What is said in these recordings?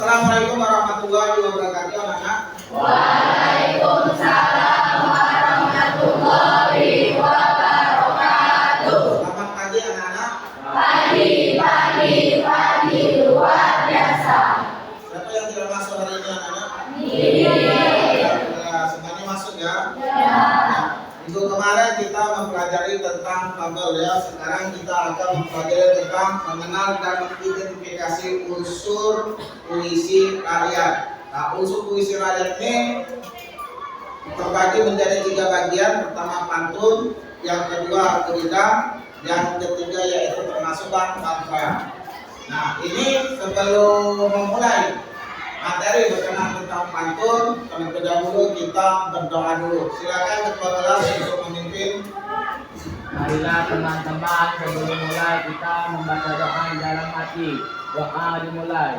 Assalamualaikum warahmatullahi wabarakatuh, anak-anak. Waalaikumsalam warahmatullahi wabarakatuh. Selamat pagi, anak-anak. Pagi luar biasa. Siapa yang tidak masuk hari ini, anak-anak? Ya, semuanya masuk ya. Ya. Minggu kemarin kita mempelajari tentang tabel ya. Sekarang kita akan mempelajari tentang mengenal dan mengidentifikasi unsur puisi rakyat. Nah, unsur puisi rakyat ini terbagi menjadi 3 bagian. Pertama pantun, yang kedua kuridang, yang ketiga yaitu termasuklah mantra. Nah, ini sebelum memulai materi berkenaan tentang pantun, terlebih dahulu kita berdoa dulu. Silakan ketua kelas untuk memimpin. Marilah teman-teman, sebelum mulai kita membaca doa di dalam hati. Doa dimulai.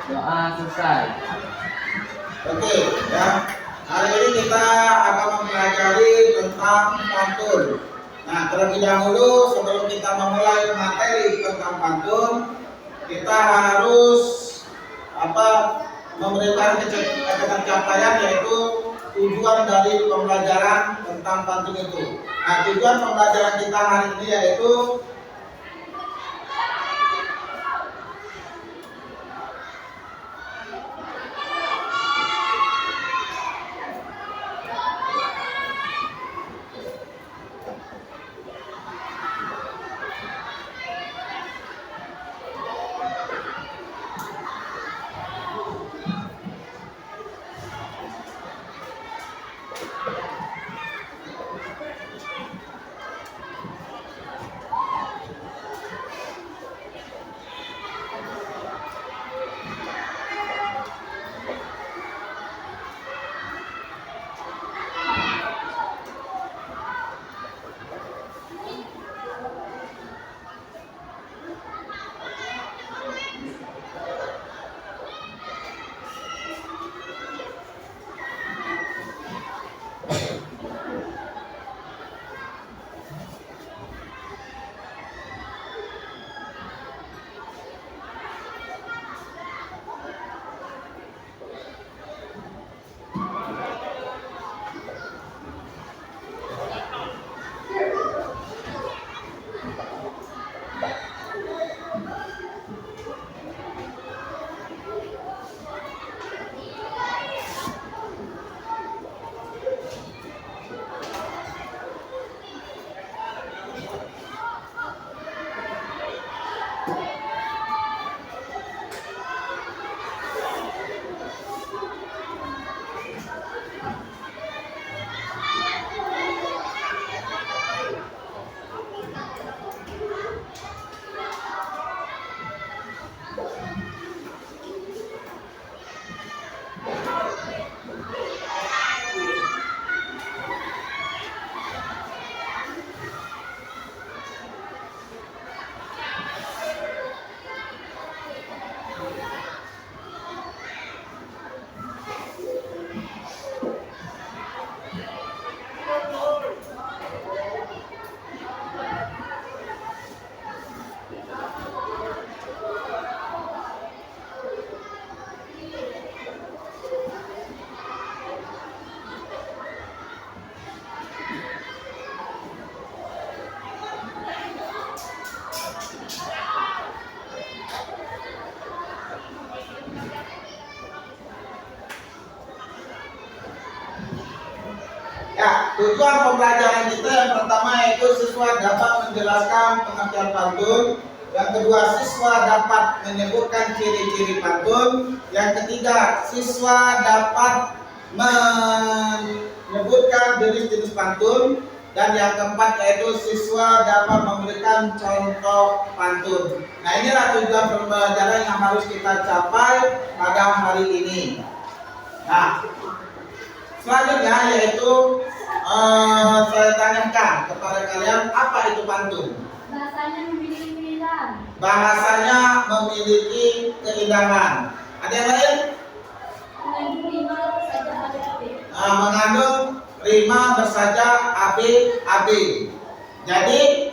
Doa selesai. Oke, ya. Hari ini kita akan mempelajari tentang pantun. Nah, terlebih dahulu sebelum kita memulai materi tentang pantun, kita harus memberikan pencapaian, yaitu tujuan dari pembelajaran tentang pantun itu. Nah, tujuan pembelajaran kita hari ini yaitu tujuan pembelajaran kita yang pertama yaitu siswa dapat menjelaskan pengertian pantun, yang kedua siswa dapat menyebutkan ciri-ciri pantun, yang ketiga siswa dapat menyebutkan jenis-jenis pantun, dan yang keempat yaitu siswa dapat memberikan contoh pantun. Nah, inilah tujuan pembelajaran yang harus kita capai pada hari ini. Nah, selanjutnya yaitu saya tanyakan kepada kalian, apa itu pantun? Bahasanya memiliki keindahan. Bahasanya memiliki keindahan. Ada yang lain? Mengandung rima saja api-api. Mengandung rima bersaja api-api. Jadi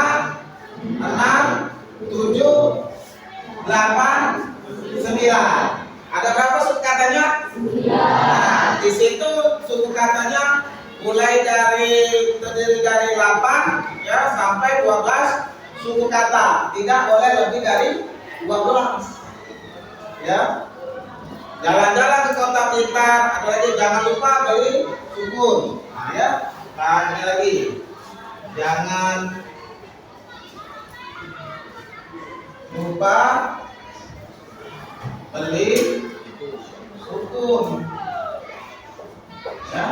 6, 7, 8, 9. Ada berapa suku katanya? 9. Nah, di situ suku katanya mulai dari terdiri dari 8 ya sampai 12 suku kata, tidak boleh lebih dari 12. Ya. Jalan-jalan ke kota Blitar, ada lagi jangan lupa beli sukun. Nah, ya. Nah, ini lagi. Jangan lupa beli sukun. Ya.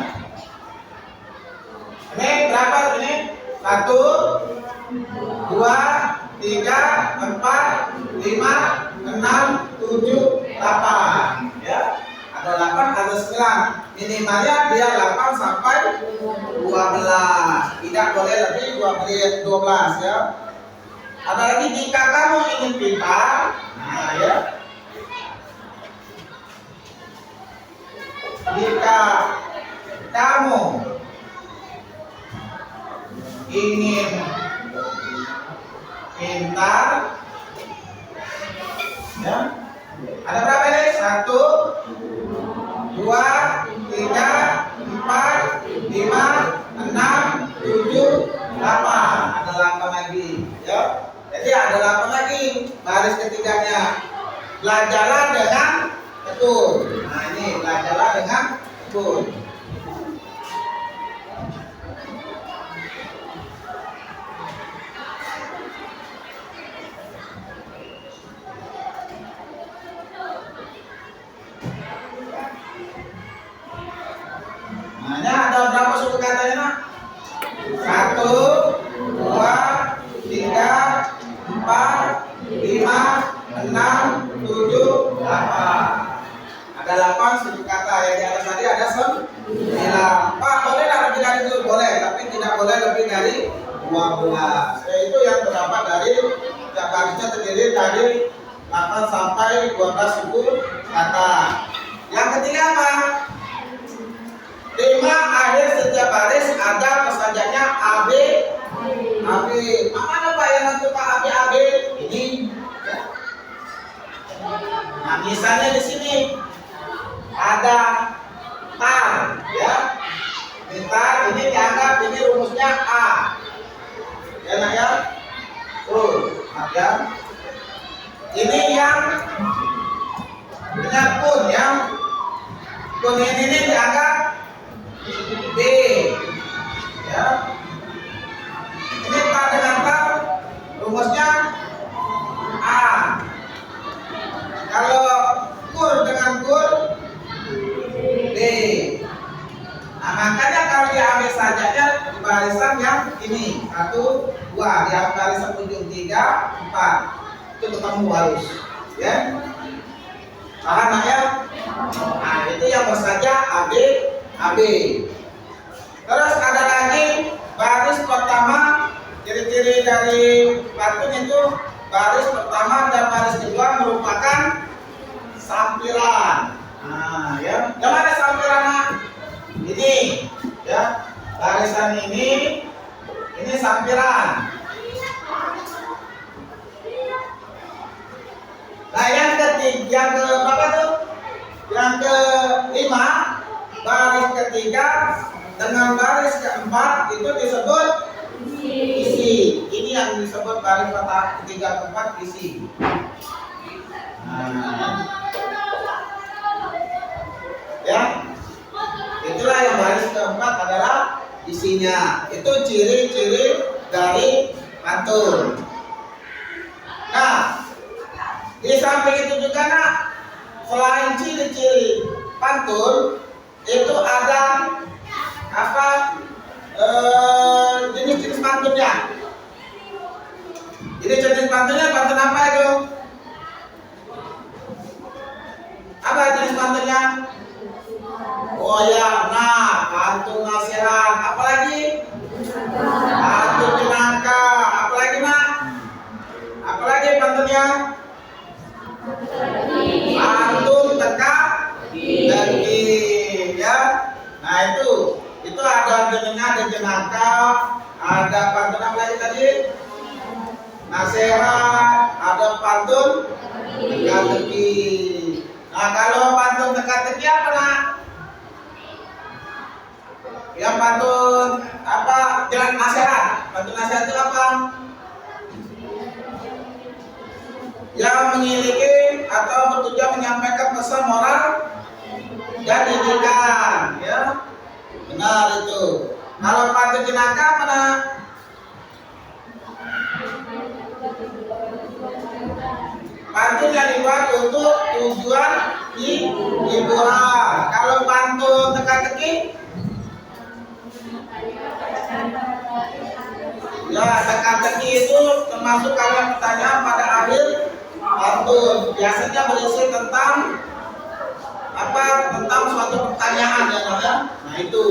Ini berapa ini? 1, 2, 3, 4, 5, 6, 7, 8. Ya. Ada 8, ada 9. Minimalnya dia 8 sampai 12. Tidak boleh lebih 12 ya. Ada lagi jika kamu ingin pintar, nah ya. Jika kamu ingin pintar, ya. Ada berapa ini? 1, 2, 3, 4, 5, 6, 7, 8. Ada 8 lagi, ya. Jadi ada 8 lagi baris ketiganya. Belajarlah dengan betul. Nah ini belajarlah dengan betul. Nah, ini ada berapa suku katanya nak? 1, 2, 3, 4, 5, 6, 7, 8. Ada 8 suku kata. Yang di atas tadi ada 9. Pak, boleh lah lebih dari itu? Boleh, tapi tidak boleh lebih dari 12. Itu yang terdapat dari setiap barisnya terdiri dari 8 sampai 12 suku kata. Yang ketiga apa? 5 akhir setiap baris ada pesajannya AB. AB. Mana Pak yang untuk Pak AB? AB ini. Nah, misalnya di sini ada tar, ya. Tar ini dianggap ini rumusnya A. Ya, nak ya. Ya. Ini yang dengan kun, ya. Kun ini dianggap B. Ya. Ini tar dengan tar rumusnya A. Kalau kur dengan kur B. Nah, makanya kalau diambil sajanya di barisan yang ini 1, 2, di barisan ujung 3, 4 itu ketemu harus, ya. Paham ya? Nah, itu yang bersaja AB, AB. Terus ada lagi baris pertama, ciri-ciri dari pantun itu baris pertama dan baris kedua merupakan sampiran. Nah, ya. Yang mana sampiran? Ini, ya. Barisan ini sampiran. Nah, yang ke berapa tuh? Yang ke-5, baris ketiga dengan baris keempat itu disebut isi. Ini yang disebut baris ketiga keempat isi. Nah, ya, itulah yang baris keempat adalah isinya. Itu ciri-ciri dari pantun. Nah, di samping itu juga nak, selain ciri-ciri pantun itu ada apa jenis-jenis pantunnya. Jadi jenis pantunnya pantun apa itu? Apa jenis pantunnya? Oh ya, nah pantun nasihat. Apalagi? Pantun jenaka. Apalagi nak? Apalagi pantunnya? Pantun teka-teki, ya. Nah itu ada jenaka, ada pantun apa lagi tadi? Nasihat, ada pantun teka-teki. Nah, kalau pantun teka-teki apa nak? Yang pantun apa? Jalan nasihat. Pantun nasihat itu apa? yang memiliki atau bertujuan menyampaikan pesan moral dan didikan, ya. Benar itu. Kalau pantun jenaka mana? Pantun yang dibuat untuk tujuan hiburan. Kalau pantun teka-teki, ya teka-teki itu termasuk kalian pertanyaan pada akhir pantun. Biasanya berisi tentang apa? Tentang suatu pertanyaan ya, ya. Nah itu.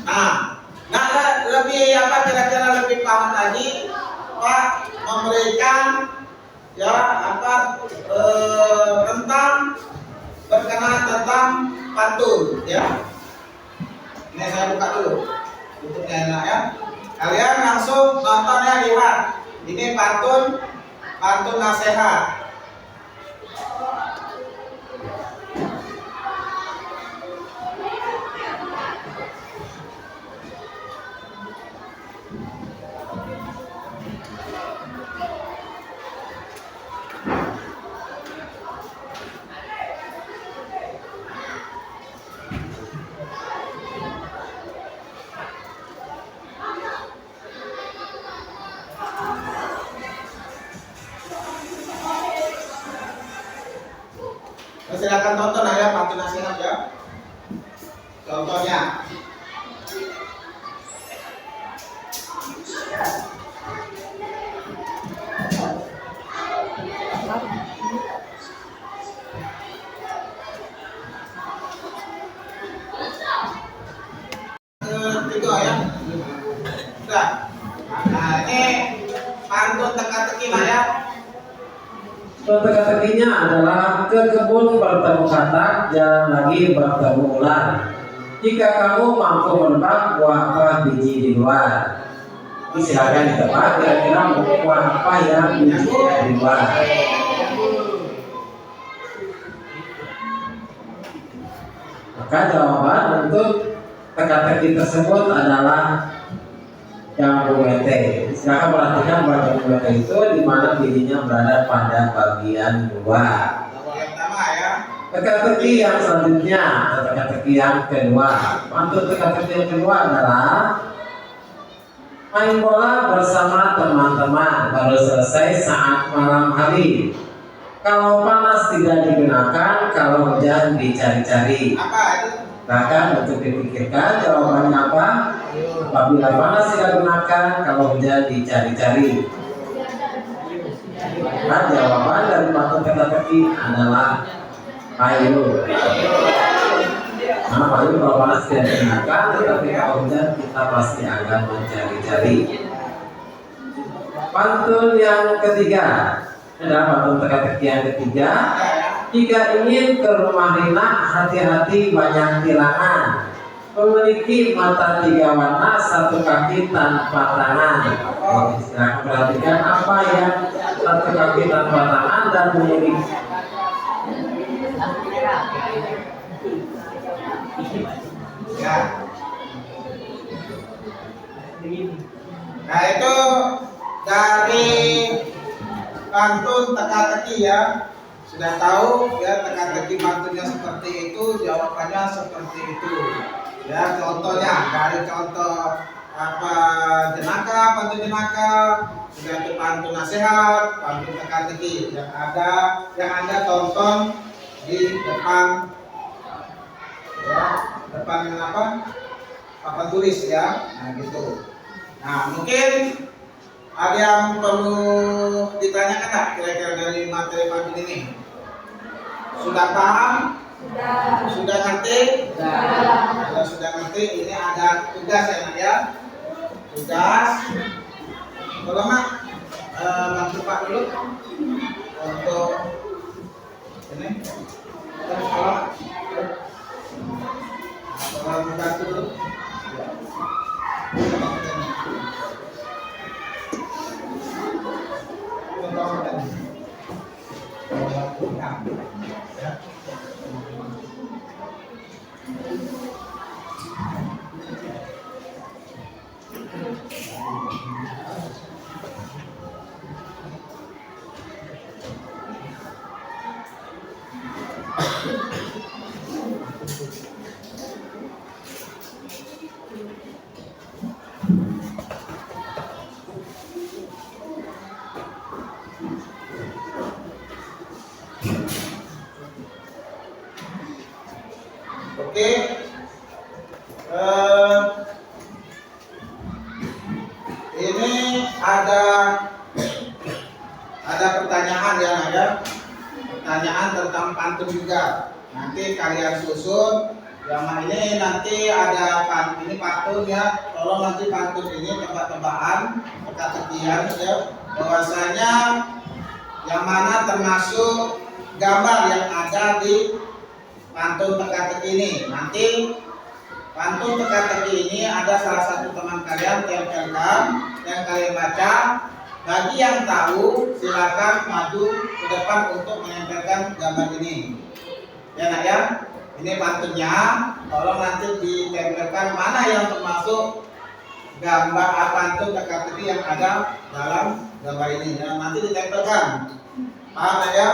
Nah lebih apa? Kira-kira lebih paham lagi, Pak memberikan ya apa tentang berkenaan tentang pantun ya. Ini saya buka dulu tutupnya enak ya. Kalian langsung nonton ya, lihat. Ini pantun nasihat. Silakan tonton ya pantun nasihat ya. Contohnya. Tiga ya. Sudah. Nah ini pantun teka-teki lah ya. Teka-tekinya adalah ke kebun bertemu katak, jalan lagi bertemu ular. Jika kamu mampu menebak buah apa biji di luar, silakan ditebak kira-kira buah apa yang bijinya di luar. Maka jawaban untuk teka-teki tersebut adalah yang bumete. Silakan perhatikan bagian bumete itu di mana bijinya berada pada bagian luar. Yang pertama ya. Teka-teki yang selanjutnya, teka-teki yang kedua. Pantun teka-teki yang kedua adalah main bola bersama teman-teman baru selesai saat malam hari. Kalau panas tidak digunakan, kalau hujan dicari-cari. Apa itu? Bahkan untuk dipikirkan jawabannya apa? Apabila panas tidak digunakan, kalau hujan dicari-cari. Nah, jawaban dari pantun teka-teki adalah payung. Nah, payung kalau panas tidak digunakan, tetapi kalau hujan kita pasti akan mencari-cari. Pantun yang ketiga adalah pantun teka-teki yang ketiga. Jika ingin ke rumah Rina, hati-hati banyak tilangan. Memiliki mata 3 warna, 1 kaki tanpa tangan. Silakan perhatikan apa ya 1 kaki tanpa tangan dan memiliki. Ya. Nah itu dari pantun teka-teki ya. Sudah tahu ya teka-teki pantunnya seperti itu, jawabannya seperti itu. Ya contohnya dari contoh apa jenaka, pantun jenaka, sudah itu pantun nasihat, pantun teka-teki yang Anda tonton di depan ya, depan apa? Papan tulis ya. Nah gitu. Nah mungkin ada yang perlu ditanyakan nggak kira-kira dari materi pantun ini? Sudah paham? Sudah ngerti? Kalau sudah ngerti, ini ada tugas ya Nak ya. Tugas. Tolong Mak, bantu Pak dulu untuk ini. Tolong bantu dulu. Oke. Ini ada pertanyaan ya, ada pertanyaan tentang pantun juga. Nanti kalian susun. Yang ini nanti ada ini pantun ya. Tolong nanti pantun ini tebak-tebakan, teka-tekian ya. Bahwasanya yang mana termasuk gambar yang ada di pantun teka-teki ini. Nanti pantun teka-teki ini ada salah satu teman kalian tempelkan yang kalian baca. Bagi yang tahu silakan maju ke depan untuk menempelkan gambar ini. Ya nak ya, ini pantunnya. Tolong nanti ditempelkan mana yang termasuk gambar pantun teka-teki yang ada dalam gambar ini. Ya, nanti ditempelkan. Paham ya?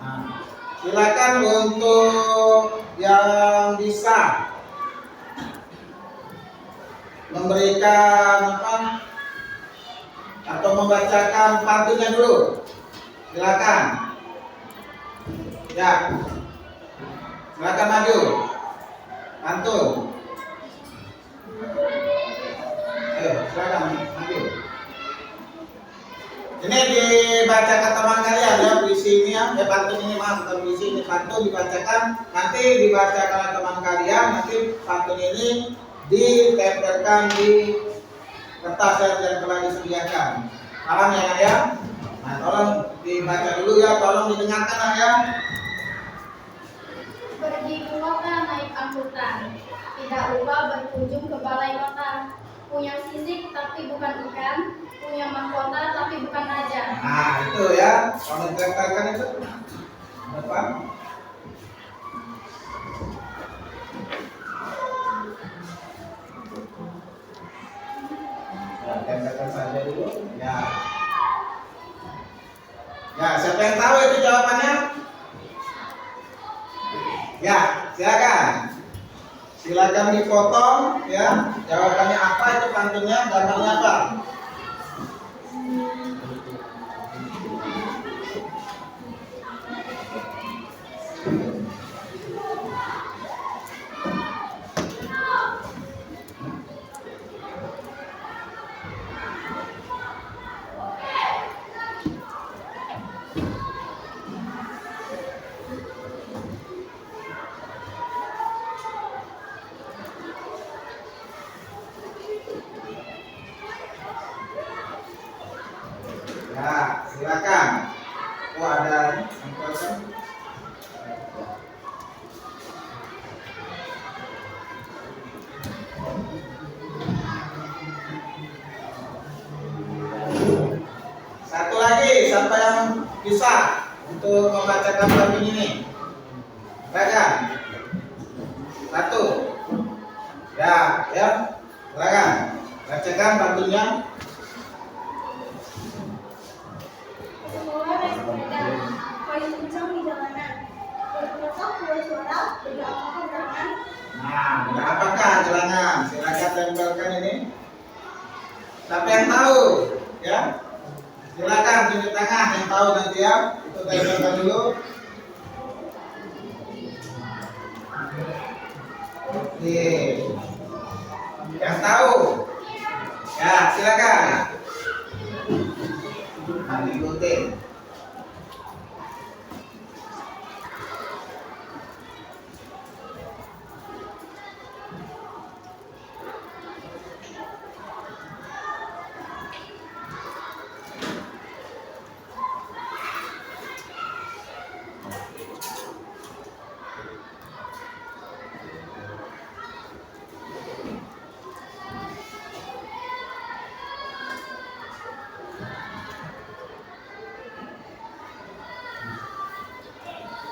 Nah, silakan untuk yang bisa memberikan atau membacakan pantunnya dulu. Silakan. Ya. Silakan maju. Pantun. Ayo, silakan maju. Ini dibacakan teman kalian ya, puisi ini ya, pantun ini bukan puisi, ini pantun dibacakan, nanti dibacakan oleh teman kalian, nanti pantun ini ditempelkan di kertas yang telah disediakan. Paham ya nak ya? Nah, tolong dibaca dulu ya, tolong didengarkan nak ya. Pergi ke kota naik angkutan, tidak lupa berkunjung ke balai kota. Punya sisik tapi bukan ikan, punya mahkota tapi bukan raja. Nah itu ya, kalau ditempelkan itu depan. Nah, tempelkan saja dulu. Ya. Ya, siapa yang tahu itu jawabannya? Ya, silakan. Silakan dipotong ya. Jawabannya apa itu pantunnya, gambarnya apa? Ya, silakan. Oh ada angkatan. Satu lagi, siapa yang bisa untuk membacakan pantun ini? Silakan. Satu. Ya, ya. Silakan. Bacakan pantunnya. Semua naik sepeda, paling kencang di jalanan. Berkelosok keluar suara, tidak apa-apa jangan. Nah, nggak apakah jelangan? Silakan tempelkan ini. Siapa yang tahu? Ya, silakan tunjuk tangan yang tahu nanti ya. Itu tempelkan dulu. Oke. Yang tahu? Ya, silakan. Nah, ikutin.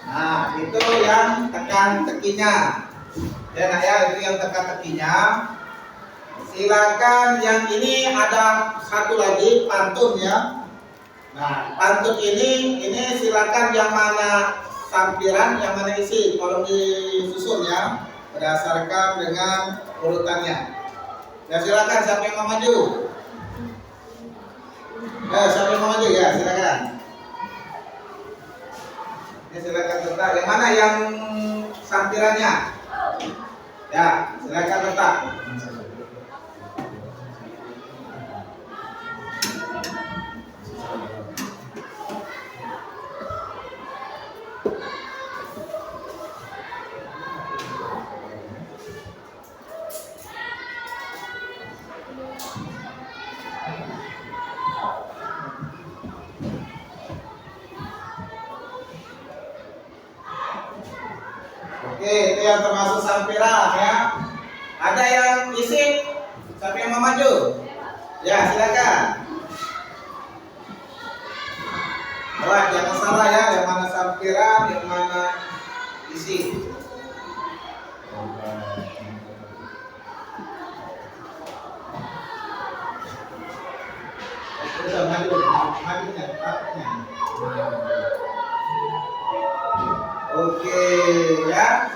Nah, itu yang tekan-tekinya. Ya nak ya, itu yang tekan-tekinya. Silakan yang ini ada satu lagi pantun ya. Nah, pantun ini silakan yang mana sampiran, yang mana isi, tolong disusun ya, berdasarkan dengan urutannya. Ya silakan siapa yang mau maju? Ya, siapa yang mau maju ya, silakan. Ya, silakan tetap. Yang mana yang sampirannya? Ya, silakan letak. Oke, itu yang termasuk sampiran ya. Ada yang isi? Siapa yang mau maju? Ya, silakan. Wah, jangan salah ya, yang mana sampiran, yang mana isi. Sudah maju, majunya, taknya. Oke ya,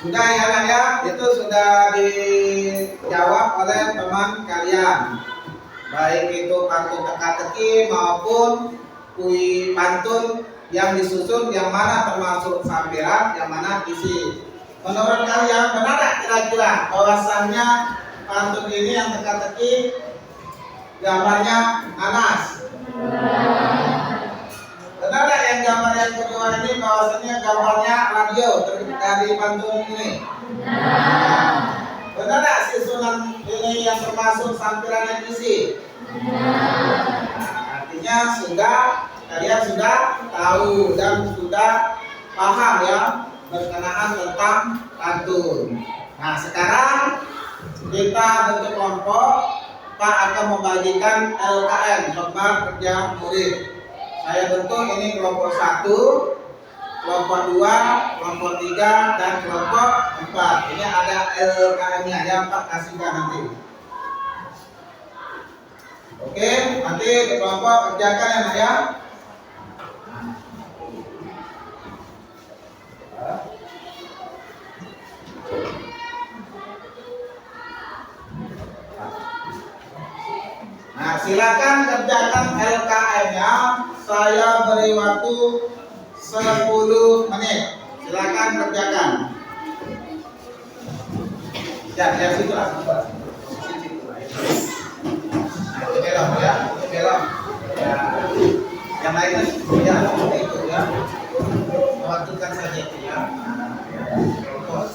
sudah ya kan ya, itu sudah dijawab oleh teman kalian, baik itu pantun teka-teki maupun kui pantun yang disusun, yang mana termasuk sampiran, yang mana isi. Menurut kalian benar tak kira-kira bahwasannya pantun ini yang teka-teki gambarnya nanas? Benar tak yang gambar yang kedua ini bahwasannya gambarnya radio dari pantun ini? Benar tak susunan ini yang termasuk sampiran yang isi? Artinya kalian sudah tahu dan sudah paham ya berkenaan tentang pantun. Nah, sekarang kita bentuk kelompok. Pak akan membagikan LKM, lembar kerja murid. Saya bentuk ini kelompok 1, kelompok 2, kelompok 3, dan kelompok 4. Ini ada LKM-nya ya, Pak kasihkan nanti. Oke, nanti di kelompok kerjakan ya, Nak ya. Nah, silakan kerjakan LKM-nya. Saya beri waktu 10 menit. Silakan kerjakan. Ya, dari situ lah. Nah, itu belok ya, itu belok. Ya. Yang lainnya ya seperti itu ya. Waktukan saja itu ya. Terus.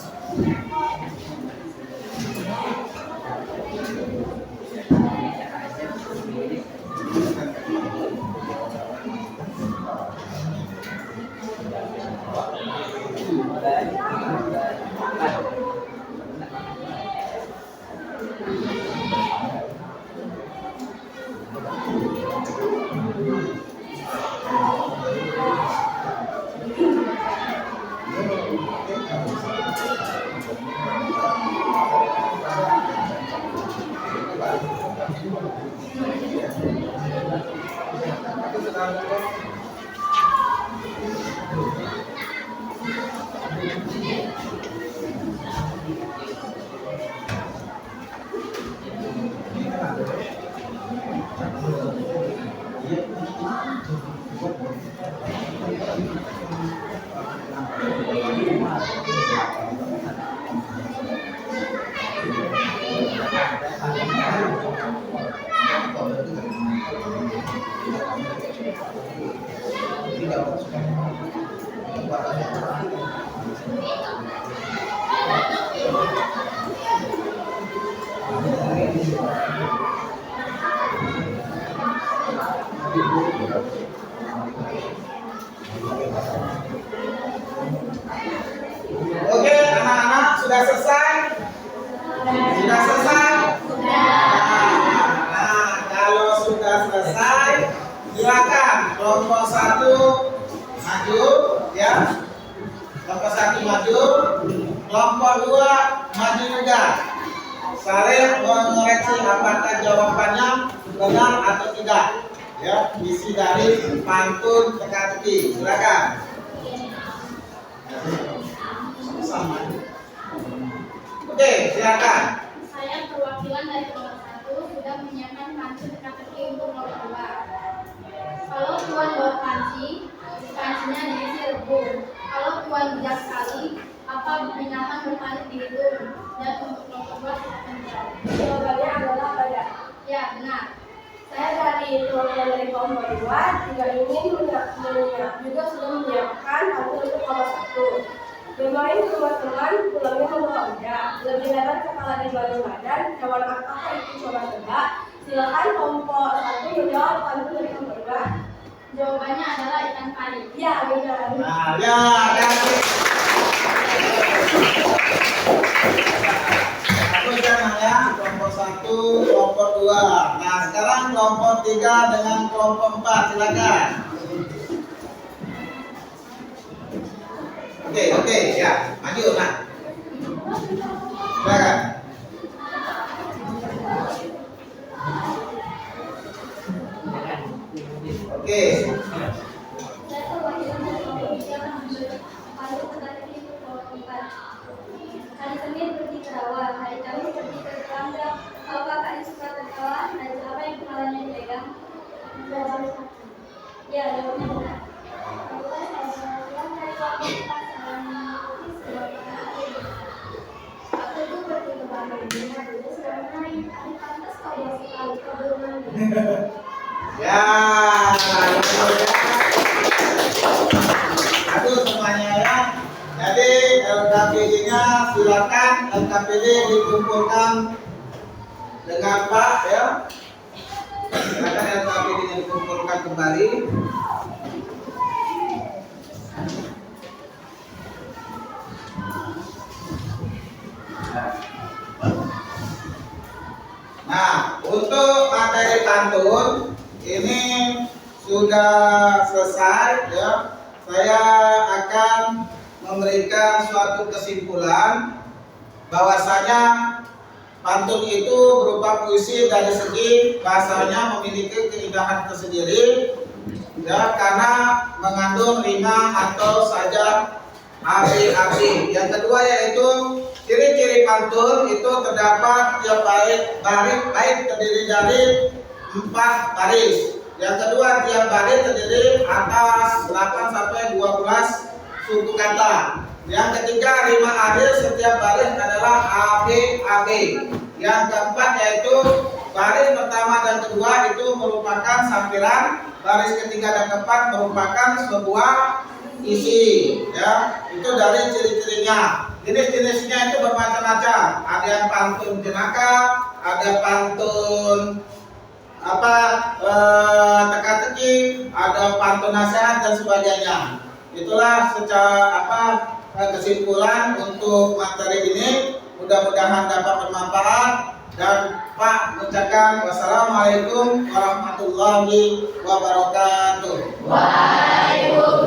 Oke, anak-anak sudah selesai? Sudah selesai? Nah, kalau sudah selesai, silakan kelompok 1 maju, ya. Kelompok 1 maju, kelompok 2 maju juga. Saling mengoreksi apakah jawabannya benar atau tidak. Ya, isi dari pantun teka-teki. Silakan. Sama. Oke, silakan. Saya perwakilan dari kelompok 1 sudah menyiapkan pantun teka-teki untuk kelompok 2. Kalau Tuan bawa panci, pancinya diisi rebung. Kalau Tuan bijak sekali, apa binatang berpaling di hidung? Jawabannya adalah pada. Ya, benar. Saya dari teman-teman dari kelompok 2 juga ingin juga sudah menyiapkan pantun untuk kelompok 1. Bermain ke rumah teman, pulangnya membawa udah. Lebih lebar kepala dibanding badan, hewan apakah itu coba tebak? Silakan kelompok 1 menjawab pantun dari kelompok 2. Jawabannya adalah ikan pari. Ya, benar. Nah, ya, kasih. Teruskan ya, kelompok 1, kelompok 2. Nah, sekarang kelompok 3 dengan kelompok 4, silakan. Oke, ya, maju, nah. Silakan. Oke. Saya perwakilan dari kelompok 3 mengambil pantun teka-teki untuk kelompok 4. Hari Senin pergi ke rawa, hari Kamis pergi ke keranda. Kalau kakaknya suka tertawa, hari apa yang kepalanya dipegang? Jawabannya satu. Ya, jawabannya benar. Kemudian saya perwakilan dari kelompok 4 salah mengikuti sebuah kata-kata. Waktu itu pergi ke Bandung, dia dulu sedang main. Hari pantas kau bawa sekali, kau belum mandi. Ya, aduh semuanya ya. Jadi LKPD-nya silakan LKPD dikumpulkan dengan Pak ya. Silakan LKPD-nya dikumpulkan kembali. Nah, untuk materi pantun ini sudah selesai ya. Saya akan memberikan suatu kesimpulan bahwasanya pantun itu berupa puisi dari segi bahasanya memiliki keindahan tersendiri ya, karena mengandung rima atau saja abi-abi. Yang kedua yaitu ciri-ciri pantun itu terdapat tiap bait terdiri dari 4 baris. Yang kedua, tiap baris terdiri atas 8 sampai 12 suku kata. Yang ketiga, rima akhir setiap baris adalah AB. Yang keempat yaitu baris pertama dan kedua itu merupakan sampiran, baris ketiga dan keempat merupakan sebuah isi. Ya, itu dari ciri-cirinya. Jenis-jenisnya itu bermacam-macam. Ada yang pantun jenaka, ada pantun teka-teki, ada pantun nasihat dan sebagainya. Itulah secara kesimpulan untuk materi ini. Mudah-mudahan dapat bermanfaat dan Pak mengucapkan wassalamualaikum warahmatullahi wabarakatuh. Waalaikumsalam.